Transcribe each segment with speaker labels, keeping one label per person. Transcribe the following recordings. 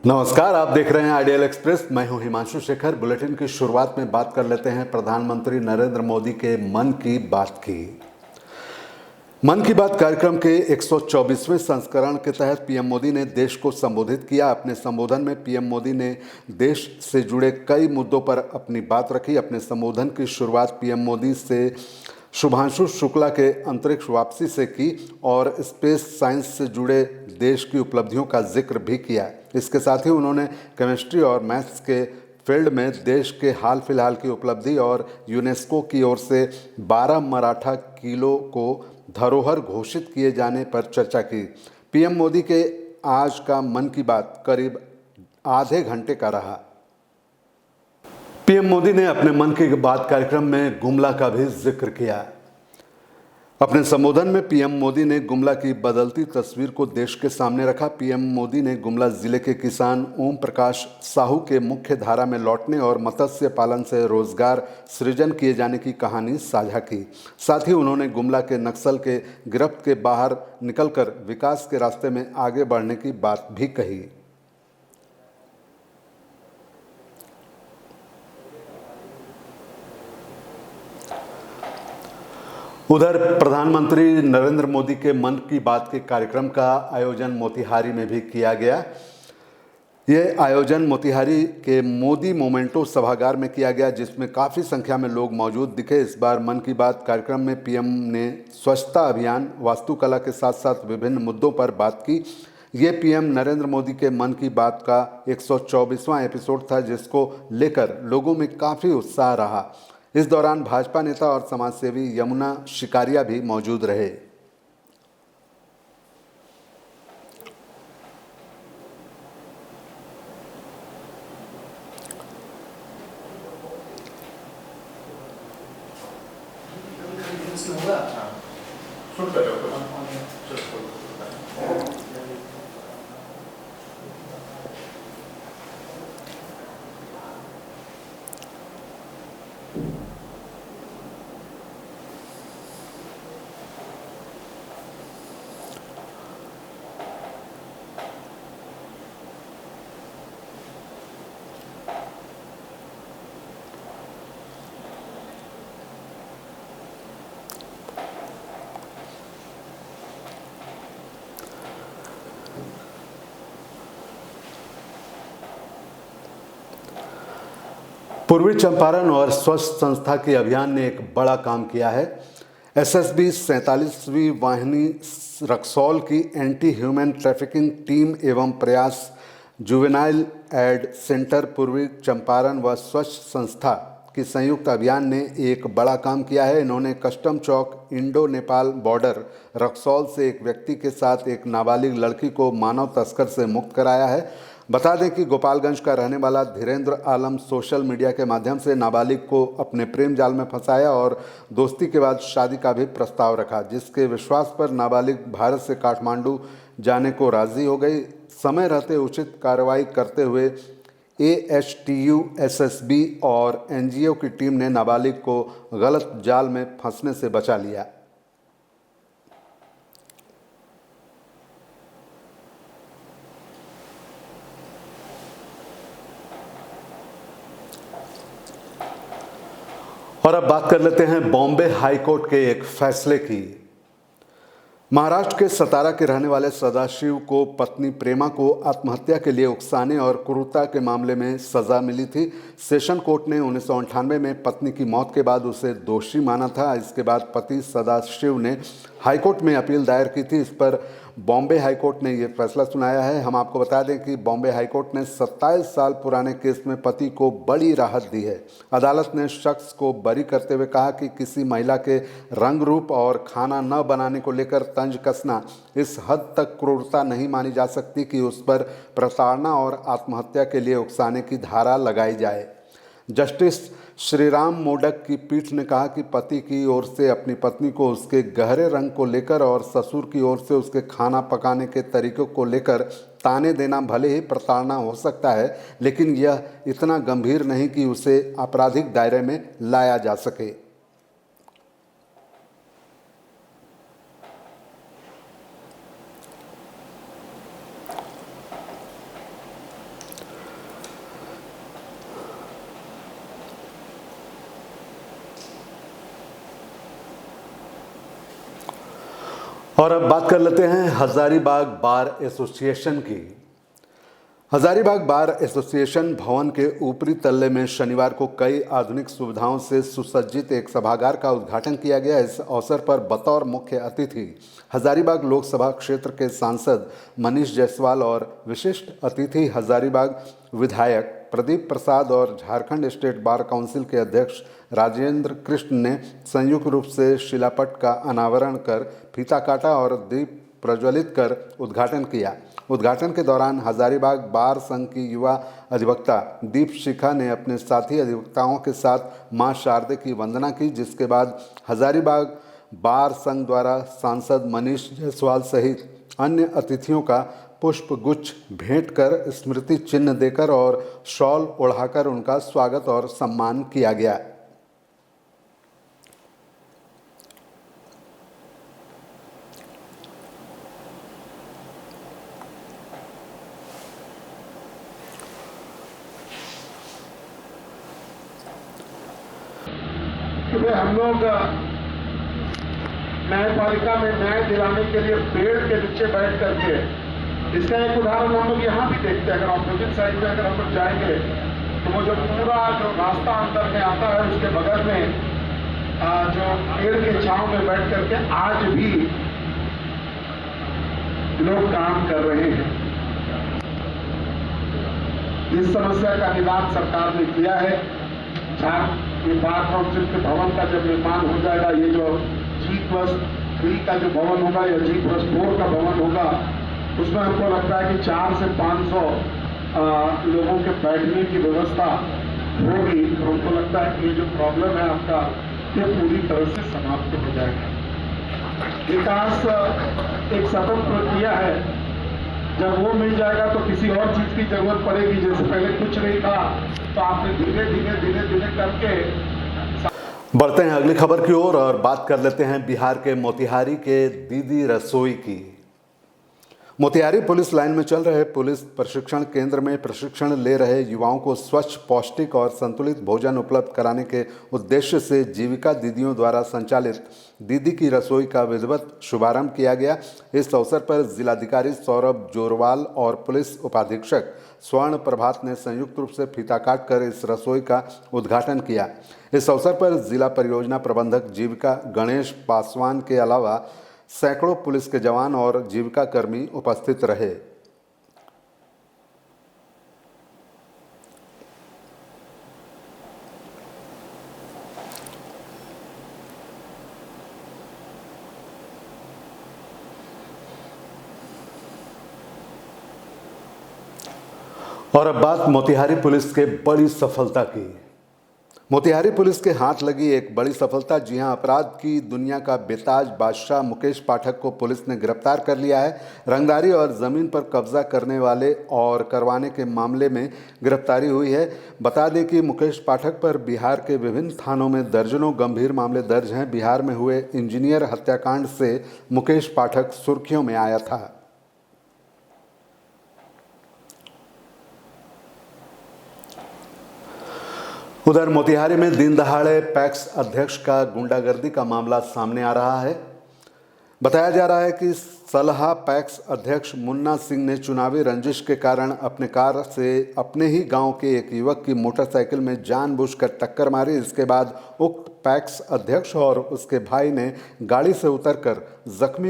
Speaker 1: नमस्कार, आप देख रहे हैं आइडियल एक्सप्रेस। मैं हूं हिमांशु शेखर। बुलेटिन की शुरुआत में बात कर लेते हैं प्रधानमंत्री नरेंद्र मोदी के मन की बात की। मन की बात कार्यक्रम के 124वें संस्करण के तहत पीएम मोदी ने देश को संबोधित किया। अपने संबोधन में पीएम मोदी ने देश से जुड़े कई मुद्दों पर अपनी बात रखी। अपने संबोधन की शुरुआत पीएम मोदी से शुभांशु शुक्ला के अंतरिक्ष वापसी से की और स्पेस साइंस से जुड़े देश की उपलब्धियों का जिक्र भी किया। इसके साथ ही उन्होंने केमिस्ट्री और मैथ्स के फील्ड में देश के हाल फिलहाल की उपलब्धि और यूनेस्को की ओर से 12 मराठा किलों को धरोहर घोषित किए जाने पर चर्चा की। पीएम मोदी के आज का मन की बात करीब आधे घंटे का रहा। पीएम मोदी ने अपने मन की बात कार्यक्रम में गुमला का भी जिक्र किया। अपने संबोधन में पीएम मोदी ने गुमला की बदलती तस्वीर को देश के सामने रखा। पीएम मोदी ने गुमला जिले के किसान ओम प्रकाश साहू के मुख्य धारा में लौटने और मत्स्य पालन से रोजगार सृजन किए जाने की कहानी साझा की। साथ ही उन्होंने गुमला के नक्सल के गिरफ्त के बाहर निकलकर विकास के रास्ते में आगे बढ़ने की बात भी कही। उधर प्रधानमंत्री नरेंद्र मोदी के मन की बात के कार्यक्रम का आयोजन मोतिहारी में भी किया गया। ये आयोजन मोतिहारी के मोदी मोमेंटो सभागार में किया गया, जिसमें काफ़ी संख्या में लोग मौजूद दिखे। इस बार मन की बात कार्यक्रम में पीएम ने स्वच्छता अभियान, वास्तुकला के साथ साथ विभिन्न मुद्दों पर बात की। ये पीएम नरेंद्र मोदी के मन की बात का 124वां एपिसोड था, जिसको लेकर लोगों में काफ़ी उत्साह रहा। इस दौरान भाजपा नेता और समाजसेवी यमुना शिकारिया भी मौजूद रहे। पूर्वी चंपारण और स्वच्छ संस्था के अभियान ने एक बड़ा काम किया है। एसएसबी 47वीं वाहिनी रक्सौल की एंटी ह्यूमन ट्रैफिकिंग टीम एवं प्रयास जुवेनाइल एड सेंटर पूर्वी चंपारण व स्वच्छ संस्था की संयुक्त अभियान ने एक बड़ा काम किया है। इन्होंने कस्टम चौक इंडो नेपाल बॉर्डर रक्सौल से एक व्यक्ति के साथ एक नाबालिग लड़की को मानव तस्कर से मुक्त कराया है। बता दें कि गोपालगंज का रहने वाला धीरेन्द्र आलम सोशल मीडिया के माध्यम से नाबालिग को अपने प्रेम जाल में फंसाया और दोस्ती के बाद शादी का भी प्रस्ताव रखा, जिसके विश्वास पर नाबालिग भारत से काठमांडू जाने को राजी हो गई। समय रहते उचित कार्रवाई करते हुए एएचटीयू, एसएसबी और एनजीओ की टीम ने नाबालिग को गलत जाल में फंसने से बचा लिया। और अब बात कर लेते हैं बॉम्बे हाईकोर्ट के एक फैसले की। महाराष्ट्र के सतारा के रहने वाले सदाशिव को पत्नी प्रेमा को आत्महत्या के लिए उकसाने और क्रूरता के मामले में सजा मिली थी। सेशन कोर्ट ने 1998 में पत्नी की मौत के बाद उसे दोषी माना था। इसके बाद पति सदाशिव ने हाईकोर्ट में अपील दायर की थी। इस पर बॉम्बे हाईकोर्ट ने यह फैसला सुनाया है। हम आपको बता दें कि बॉम्बे हाईकोर्ट ने 27 साल पुराने केस में पति को बड़ी राहत दी है। अदालत ने शख्स को बरी करते हुए कहा कि किसी महिला के रंग रूप और खाना न बनाने को लेकर तंज कसना इस हद तक क्रूरता नहीं मानी जा सकती कि उस पर प्रताड़ना और आत्महत्या के लिए उकसाने की धारा लगाई जाए। जस्टिस श्रीराम मोडक की पीठ ने कहा कि पति की ओर से अपनी पत्नी को उसके गहरे रंग को लेकर और ससुर की ओर से उसके खाना पकाने के तरीकों को लेकर ताने देना भले ही प्रताड़ना हो सकता है, लेकिन यह इतना गंभीर नहीं कि उसे आपराधिक दायरे में लाया जा सके। और अब बात कर लेते हैं हजारीबाग बार एसोसिएशन की। हजारीबाग बार एसोसिएशन भवन के ऊपरी तल्ले में शनिवार को कई आधुनिक सुविधाओं से सुसज्जित एक सभागार का उद्घाटन किया गया। इस अवसर पर बतौर मुख्य अतिथि हजारीबाग लोकसभा क्षेत्र के सांसद मनीष जायसवाल और विशिष्ट अतिथि हजारीबाग विधायक प्रदीप प्रसाद और झारखंड स्टेट बार काउंसिल के अध्यक्ष राजेंद्र कृष्ण ने संयुक्त रूप से शिलापट का अनावरण कर फीता काटा और दीप प्रज्वलित कर उद्घाटन किया। उद्घाटन के दौरान हजारीबाग बार संघ की युवा अधिवक्ता दीप शिखा ने अपने साथी अधिवक्ताओं के साथ मां शारदे की वंदना की, जिसके बाद हजारीबाग बार संघ द्वारा सांसद मनीष जायसवाल सहित अन्य अतिथियों का पुष्प गुच्छ भेंट कर स्मृति चिन्ह देकर और शॉल ओढ़ाकर उनका स्वागत और सम्मान किया गया।
Speaker 2: हम लोग न्यायपालिका में न्याय दिलाने के लिए पेड़ के नीचे बैठ करके, इसका एक उदाहरण हम लोग यहाँ भी देखते हैं। अगर ऑपोजिट साइड में अगर हम लोग जाएंगे तो वो जो पूरा जो रास्ता अंदर में आता है उसके बगल में जो पेड़ के छांव में बैठ करके आज भी लोग काम कर रहे हैं। इस समस्या का निदान सरकार ने किया है। ये बार काउंसिल के भवन का जब निर्माण हो जाएगा, ये जो G+3 का जो भवन होगा या G+4 का भवन होगा, उसमें हमको लगता है कि 400 से 500 लोगों के बैठने की व्यवस्था होगी। तो हमको लगता है कि ये जो प्रॉब्लम है आपका, ये पूरी तरह से समाप्त हो जाएगा। विकास एक सतत प्रक्रिया है। जब वो मिल जाएगा तो किसी और चीज की जरूरत पड़ेगी। जैसे पहले कुछ नहीं था तो आपने धीरे धीरे करके।
Speaker 1: बढ़ते हैं अगली खबर की ओर और बात कर लेते हैं बिहार के मोतिहारी के दीदी रसोई की। मोतिहारी पुलिस लाइन में चल रहे पुलिस प्रशिक्षण केंद्र में प्रशिक्षण ले रहे युवाओं को स्वच्छ, पौष्टिक और संतुलित भोजन उपलब्ध कराने के उद्देश्य से जीविका दीदियों द्वारा संचालित दीदी की रसोई का विधिवत शुभारंभ किया गया। इस अवसर पर जिलाधिकारी सौरभ जोरवाल और पुलिस उपाधीक्षक स्वर्ण प्रभात ने संयुक्त रूप से फीता काटकर इस रसोई का उद्घाटन किया। इस अवसर पर जिला परियोजना प्रबंधक जीविका गणेश पासवान के अलावा सैकड़ों पुलिस के जवान और जीविका कर्मी उपस्थित रहे। और अब बात मोतिहारी पुलिस के बड़ी सफलता की। मोतिहारी पुलिस के हाथ लगी एक बड़ी सफलता। जी हां, अपराध की दुनिया का बेताज बादशाह मुकेश पाठक को पुलिस ने गिरफ्तार कर लिया है। रंगदारी और जमीन पर कब्जा करने वाले और करवाने के मामले में गिरफ्तारी हुई है। बता दें कि मुकेश पाठक पर बिहार के विभिन्न थानों में दर्जनों गंभीर मामले दर्ज हैं। बिहार में हुए इंजीनियर हत्याकांड से मुकेश पाठक सुर्खियों में आया था। उधर मोतिहारी में दिन दहाड़े पैक्स अध्यक्ष का गुंडागर्दी का मामला सामने आ रहा है। बताया जा रहा है कि सलहा पैक्स अध्यक्ष मुन्ना सिंह ने चुनावी रंजिश के कारण अपने कार से अपने ही गांव के एक युवक की मोटरसाइकिल में जानबूझकर टक्कर मारी। इसके बाद उक्त पैक्स अध्यक्ष और उसके भाई ने गाड़ी से उतरकर जख्मी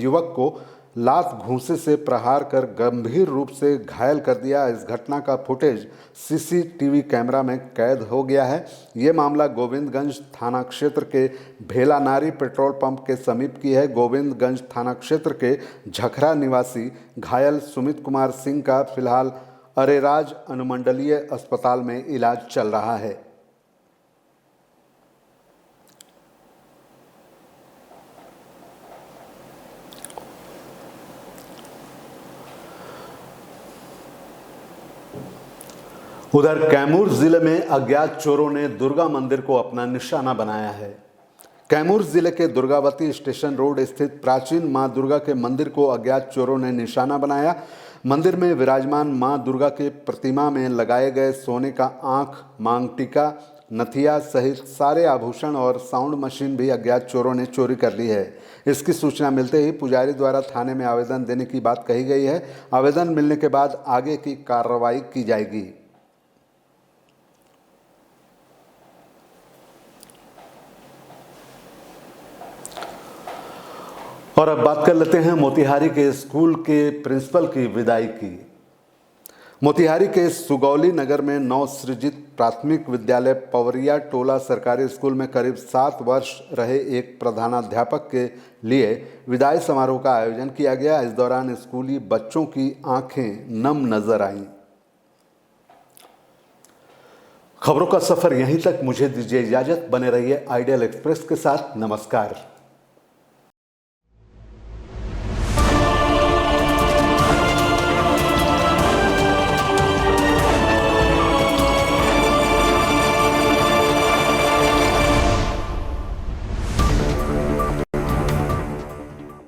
Speaker 1: युवक को लात घूंसे से प्रहार कर गंभीर रूप से घायल कर दिया। इस घटना का फुटेज सीसीटीवी कैमरा में कैद हो गया है। ये मामला गोविंदगंज थाना क्षेत्र के भेलानारी पेट्रोल पंप के समीप की है। गोविंदगंज थाना क्षेत्र के झखरा निवासी घायल सुमित कुमार सिंह का फिलहाल अरेराज अनुमंडलीय अस्पताल में इलाज चल रहा है। उधर कैमूर जिले में अज्ञात चोरों ने दुर्गा मंदिर को अपना निशाना बनाया है। कैमूर जिले के दुर्गावती स्टेशन रोड स्थित प्राचीन मां दुर्गा के मंदिर को अज्ञात चोरों ने निशाना बनाया। मंदिर में विराजमान मां दुर्गा के प्रतिमा में लगाए गए सोने का आंख, मांग टीका, नथिया सहित सारे आभूषण और साउंड मशीन भी अज्ञात चोरों ने चोरी कर ली है। इसकी सूचना मिलते ही पुजारी द्वारा थाने में आवेदन देने की बात कही गई है। आवेदन मिलने के बाद आगे की कार्रवाई की जाएगी। और अब बात कर लेते हैं मोतिहारी के स्कूल के प्रिंसिपल की विदाई की। मोतिहारी के सुगौली नगर में नवसृजित प्राथमिक विद्यालय पवरिया टोला सरकारी स्कूल में करीब 7 वर्ष रहे एक प्रधानाध्यापक के लिए विदाई समारोह का आयोजन किया गया। इस दौरान स्कूली बच्चों की आंखें नम नजर आईं। खबरों का सफर यहीं तक। मुझे दीजिए इजाजत। बने रहिए आइडियल एक्सप्रेस के साथ। नमस्कार।